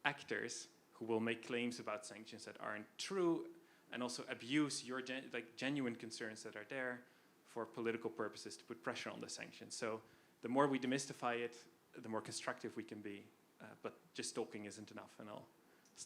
actors who will make claims about sanctions that aren't true and also abuse your genuine concerns that are there for political purposes to put pressure on the sanctions. So the more we demystify it, the more constructive we can be. But just talking isn't enough, and I'll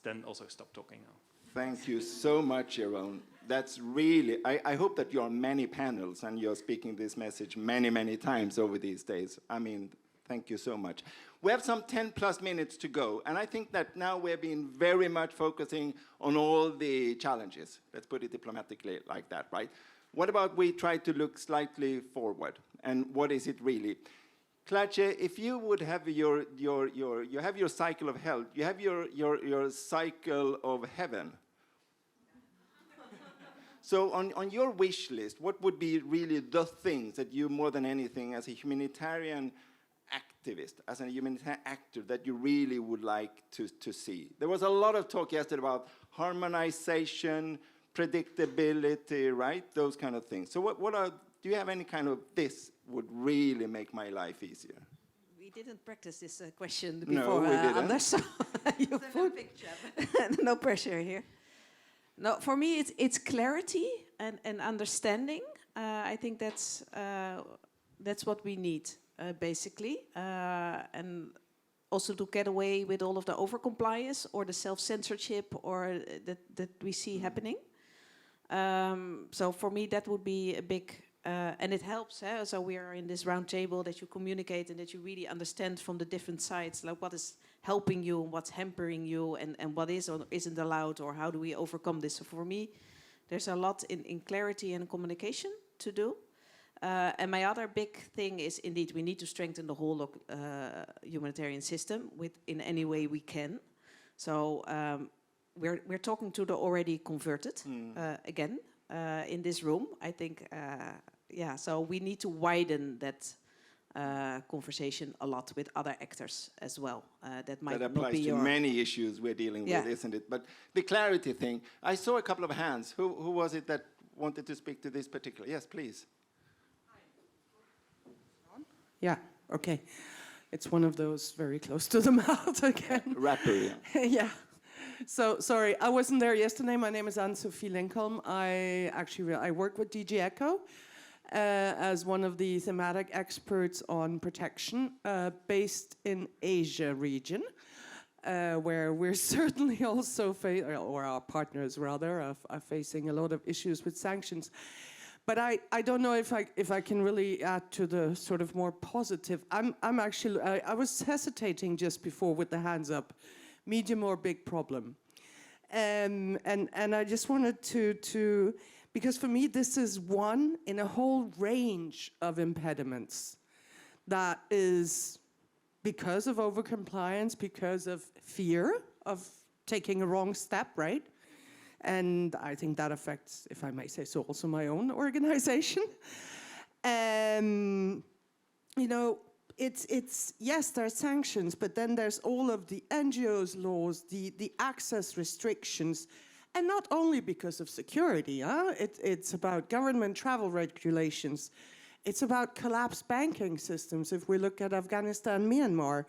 then also stop talking now. Thank you so much, Jeroen. That's really, I hope that you're on many panels and you're speaking this message many, many times over these days. I mean, thank you so much. We have some 10 plus minutes to go, and I think that now we're being very much focusing on all the challenges. Let's put it diplomatically like that, right? What about we try to look slightly forward, and what is it really? Klache, if you would have you have your cycle of hell, you have your cycle of heaven. So on your wish list, what would be really the things that you, more than anything, as a humanitarian activist, as a humanitarian actor, that you really would like to see? There was a lot of talk yesterday about harmonization, predictability, right? Those kind of things. So do you have any kind of, this would really make my life easier? We didn't practice this question before, no, we didn't. Anders, so you put no pressure here. No, for me, it's clarity and understanding. I think that's what we need, basically, and also to get away with all of the overcompliance or the self-censorship or that we see happening. So for me, that would be a big, and it helps. So we are in this round table that you communicate and that you really understand from the different sides, like what is helping you, what's hampering you, and what is or isn't allowed, or how do we overcome this. So for me, there's a lot in clarity and communication to do. And my other big thing is, indeed, we need to strengthen the whole humanitarian system in any way we can. So we're talking to the already converted again in this room. I think, so we need to widen that conversation a lot with other actors as well. That might that not be applies to many issues we're dealing with, isn't it? But the clarity thing, I saw a couple of hands. Who was it that wanted to speak to this particular? Yes, please. Yeah, okay. It's one of those very close to the mouth again. Rapper, yeah. Yeah. So, sorry, I wasn't there yesterday. My name is Anne-Sophie Lincoln. I work with DG ECHO as one of the thematic experts on protection based in Asia region, where we're certainly also, or our partners rather, are facing a lot of issues with sanctions. But I don't know if I can really add to the sort of more positive. I'm actually, I was hesitating just before with the hands up, medium or big problem. And I just wanted to, because for me this is one in a whole range of impediments that is because of overcompliance, because of fear of taking a wrong step, right? And I think that affects, if I may say so, also my own organization. You know, it's yes, there are sanctions, but then there's all of the NGOs laws, the access restrictions, and not only because of security. It's about government travel regulations. It's about collapsed banking systems. If we look at Afghanistan, Myanmar,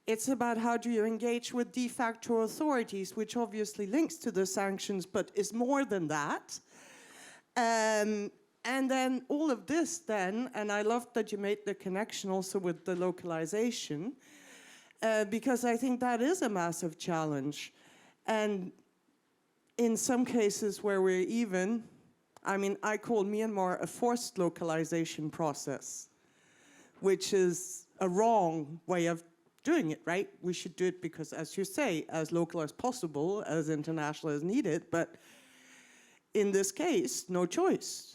it's about how do you engage with de facto authorities, which obviously links to the sanctions, but is more than that. And then all of this then, and I love that you made the connection also with the localization, because I think that is a massive challenge. And in some cases where we're even, I mean, I call Myanmar a forced localization process, which is a wrong way of doing it, right? We should do it because, as you say, as local as possible, as international as needed, but in this case, no choice.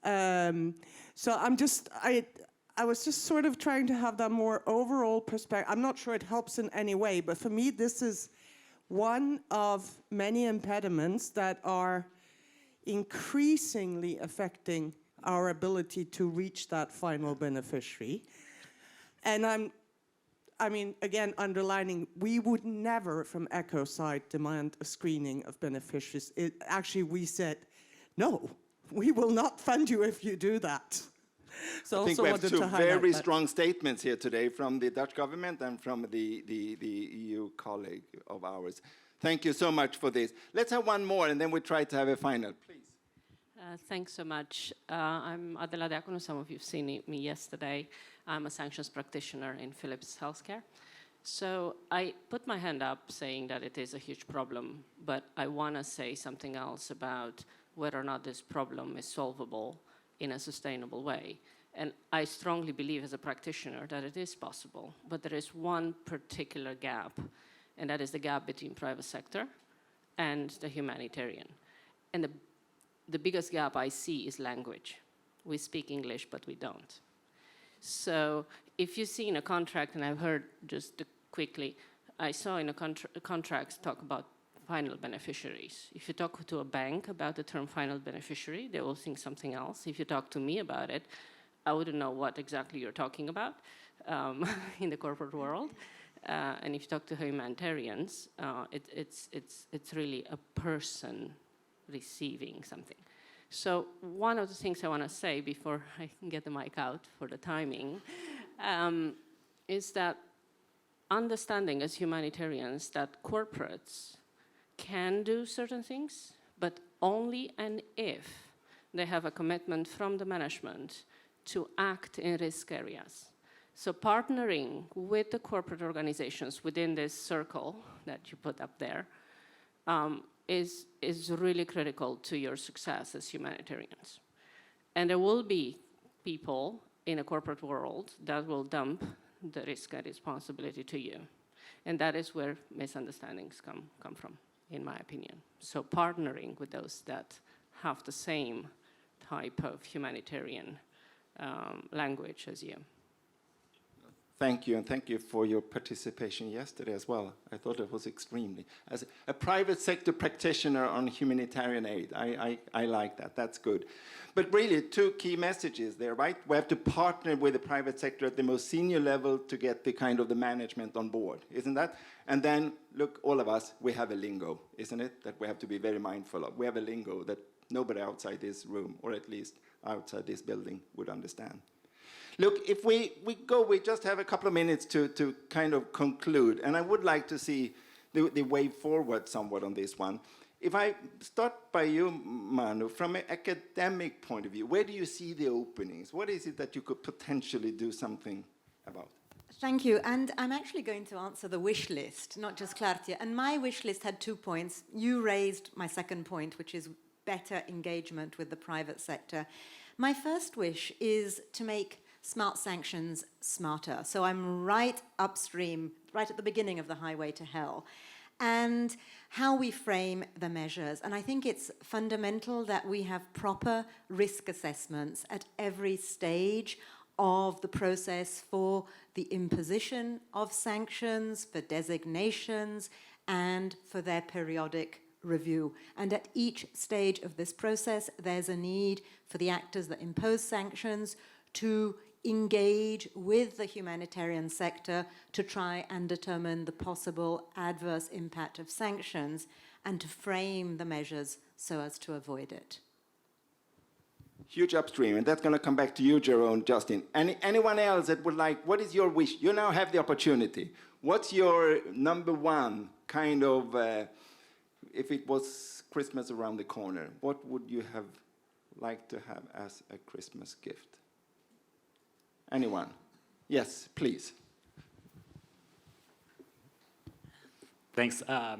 So I was just sort of trying to have that more overall perspective. I'm not sure it helps in any way, but for me, this is one of many impediments that are increasingly affecting our ability to reach that final beneficiary. And I mean, again, underlining, we would never, from ECHO side, demand a screening of beneficiaries. Actually, we said, no, we will not fund you if you do that. So I think also we have wanted two to highlight very that. strong statements here today from the Dutch government and from the EU colleague of ours. Thank you so much for this. Let's have one more, and then we try to have a final, please. Thanks so much. I'm Adela Diakonou. Some of you have seen me yesterday. I'm a sanctions practitioner in Philips Healthcare. So I put my hand up saying that it is a huge problem, but I want to say something else about whether or not this problem is solvable in a sustainable way. And I strongly believe as a practitioner that it is possible, but there is one particular gap, and that is the gap between private sector and the humanitarian. And the biggest gap I see is language. We speak English, but we don't. So if you see in a contract, and I've heard just quickly, I saw in a contract talk about final beneficiaries. If you talk to a bank about the term final beneficiary, they will think something else. If you talk to me about it, I wouldn't know what exactly you're talking about in the corporate world. And if you talk to humanitarians, it's really a person receiving something. So one of the things I want to say before I can get the mic out for the timing is that understanding as humanitarians that corporates can do certain things, but only and if they have a commitment from the management to act in risk areas. So partnering with the corporate organizations within this circle that you put up there is really critical to your success as humanitarians. And there will be people in a corporate world that will dump the risk and responsibility to you. And that is where misunderstandings come from, in my opinion. So partnering with those that have the same type of humanitarian language as you. Thank you, and thank you for your participation yesterday as well. I thought it was extremely. As a private sector practitioner on humanitarian aid, I like that. That's good. But really, two key messages there, right? We have to partner with the private sector at the most senior level to get the kind of the management on board, isn't that? And then, look, all of us, we have a lingo, isn't it? That we have to be very mindful of. We have a lingo that nobody outside this room, or at least outside this building, would understand. Look, if we just have a couple of minutes to kind of conclude, and I would like to see the way forward somewhat on this one. If I start by you, Manu, from an academic point of view, where do you see the openings? What is it that you could potentially do something about? Thank you. And I'm actually going to answer the wish list, not just Clartia. And my wish list had 2 points. You raised my second point, which is better engagement with the private sector. My first wish is to make smart sanctions smarter. So I'm right upstream, right at the beginning of the highway to hell. And how we frame the measures. And I think it's fundamental that we have proper risk assessments at every stage of the process for the imposition of sanctions, for designations, and for their periodic review. And at each stage of this process, there's a need for the actors that impose sanctions to engage with the humanitarian sector to try and determine the possible adverse impact of sanctions and to frame the measures so as to avoid it. Huge upstream, and that's going to come back to you, Jerome, Justin. Anyone else that would like, what is your wish? You now have the opportunity. What's your number one kind of, if it was Christmas around the corner, what would you have liked to have as a Christmas gift? Anyone? Yes, please. Thanks. I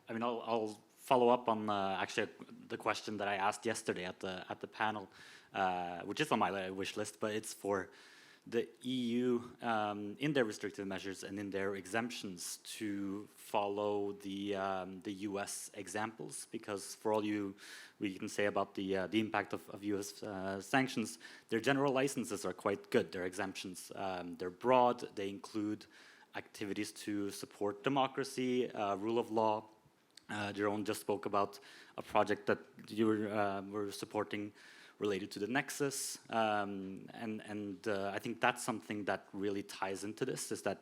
mean, I'll follow up on actually the question that I asked yesterday at the panel, which is on my wish list, but it's for the EU, in their restrictive measures and in their exemptions, to follow the US examples? Because for all we can say about the impact of US sanctions, their general licenses are quite good, their exemptions. They're broad, they include activities to support democracy, rule of law. Jeroen just spoke about a project that you were supporting related to the Nexus, and I think that's something that really ties into this, is that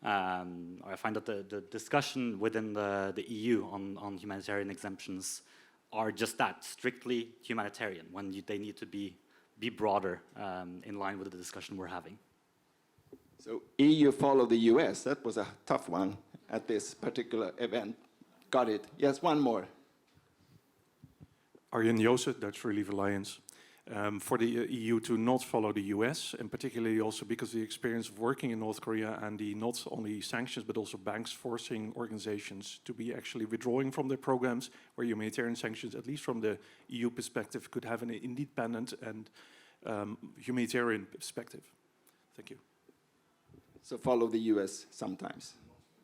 I find that the discussion within the EU on humanitarian exemptions are just that, strictly humanitarian, when they need to be broader, in line with the discussion we're having. So EU follow the US. That was a tough one at this particular event. Got it. Yes, one more. Arjen Joosen, Dutch Relief Alliance. For the EU to not follow the US, and particularly also because of the experience of working in North Korea and the not only sanctions but also banks forcing organizations to be actually withdrawing from their programs, where humanitarian sanctions, at least from the EU perspective, could have an independent and humanitarian perspective. Thank you. So follow the US sometimes.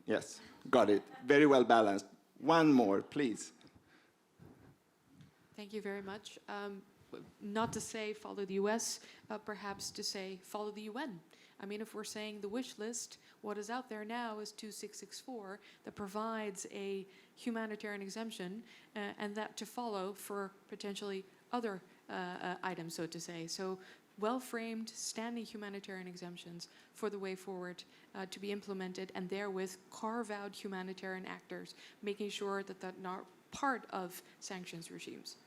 Yes, got it. Very well balanced. One more, please. Thank you very much. Not to say follow the US, perhaps to say follow the UN. I mean, if we're saying the wish list, what is out there now is 2664 that provides a humanitarian exemption, and that to follow for potentially other items, so to say. So well-framed, standing humanitarian exemptions for the way forward to be implemented, and therewith carve out humanitarian actors, making sure that they're not part of sanctions regimes.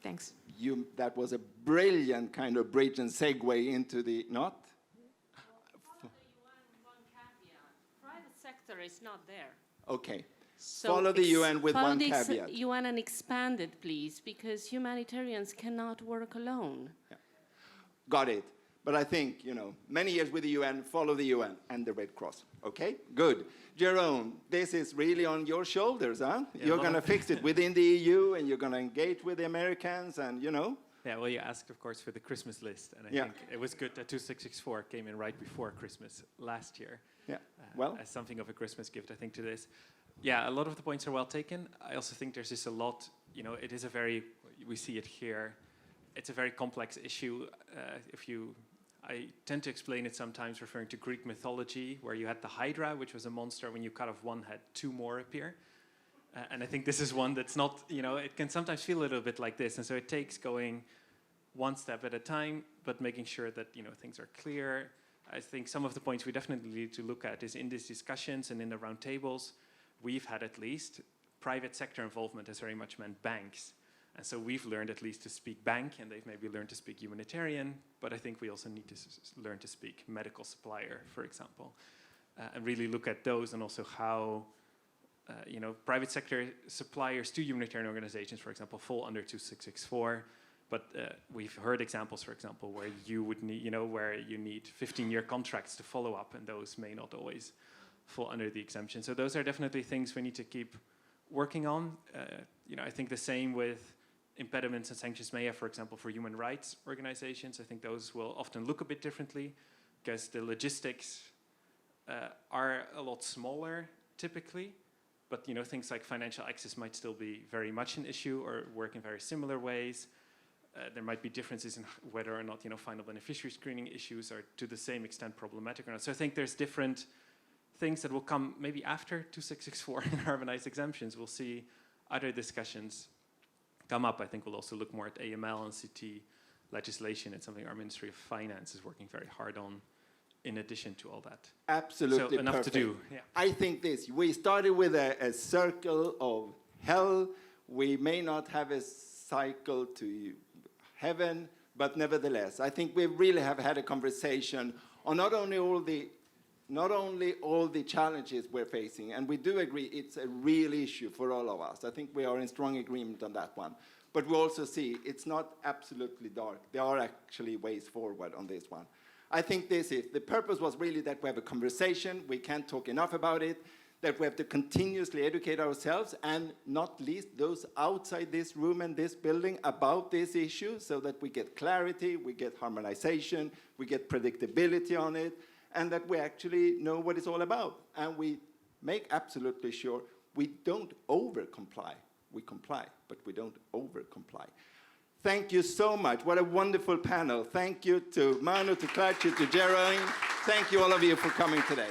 Thanks. That was a brilliant kind of bridge and segue into the, not? Follow the UN with one caveat. Private sector is not there. Okay. So follow the UN with one caveat. Follow the UN and expand it, please, because humanitarians cannot work alone. Yeah. Got it. But I think, many years with the UN, follow the UN and the Red Cross. Okay, good. Jeroen, this is really on your shoulders, huh? Yeah, you're going to fix it within the EU, and you're going to engage with the Americans, and Yeah, well, you asked, of course, for the Christmas list, and I think it was good that 2664 came in right before Christmas last year. Yeah, well, as something of a Christmas gift, I think, to this. Yeah, a lot of the points are well taken. I also think there's just a lot, it is we see it here, it's a very complex issue. I tend to explain it sometimes referring to Greek mythology, where you had the Hydra, which was a monster. When you cut off one head, two more appear. And I think this is one that's not, it can sometimes feel a little bit like this. And so it takes going one step at a time, but making sure that, things are clear. I think some of the points we definitely need to look at is in these discussions and in the roundtables, we've had at least private sector involvement has very much meant banks. And so we've learned at least to speak bank, and they've maybe learned to speak humanitarian, but I think we also need to learn to speak medical supplier, for example, and really look at those, and also how, private sector suppliers to humanitarian organizations, for example, fall under 2664. But we've heard examples, for example, where you would need, where you need 15-year contracts to follow up, and those may not always fall under the exemption. So those are definitely things we need to keep working on. I think the same with impediments and sanctions may have, for example, for human rights organizations. I think those will often look a bit differently because the logistics are a lot smaller typically, but things like financial access might still be very much an issue or work in very similar ways. There might be differences in whether or not final beneficiary screening issues are to the same extent problematic or not. So I think there's different things that will come maybe after 2664 and harmonized exemptions. We'll see other discussions come up. I think we'll also look more at AML and CT legislation. It's something our Ministry of Finance is working very hard on in addition to all that. Absolutely so enough perfect. To do. Yeah. I think we started with a circle of hell. We may not have a cycle to heaven, but nevertheless, I think we really have had a conversation on not only all the challenges we're facing, and we do agree it's a real issue for all of us. I think we are in strong agreement on that one. But we also see it's not absolutely dark. There are actually ways forward on this one. I think the purpose was really that we have a conversation. We can't talk enough about it. that we have to continuously educate ourselves, and not least those outside this room and this building, about this issue, so that we get clarity, we get harmonization, we get predictability on it, and that we actually know what it's all about. And we make absolutely sure we don't over-comply. We comply, but we don't over-comply. Thank you so much. What a wonderful panel. Thank you to Manu, to Claudio, to Geraldine. Thank you, all of you, for coming today.